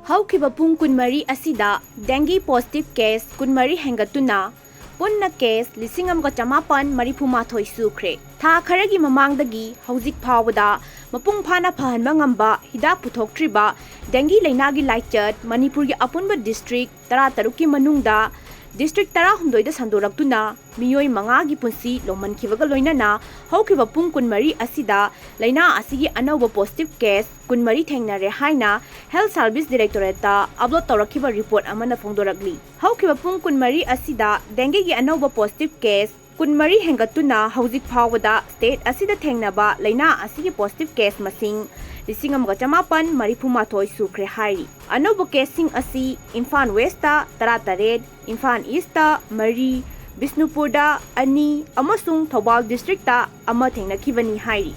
Houkhiba Pung Kunmari Asida Dengue positive case Kunmari HENGATTUNA Punna case 1981SUKHE Tha Kharagi Mamangdagi Hauzik Phawada Mapung Phana Phahanba ngamba Hidak Puthoktriba Dengue Lainagi Laichart Manipur gi Apunba district 13 ki manungda District 16 da sandoraktuna miyoi manga gi punsi lomankibaga loinana Houkhiba Pung Kunmari Asida laina asigi anauba positive case Kunmari thengnare haina Health Service Directorate ta upload tawrakiba report amana phongdoragli Houkhiba Pung Kunmari Asida dengue gi anauba positive case Kunmari HENGATTUNA hauzik phawada state asida thengnaba laina asigi positive case masing 1981SUKHE hairi anauba casing asi Imphal West ta 18 Imphal East ta 3 Bisnupur da 2 amasung Thobal district ta ama thengnakhibani hairi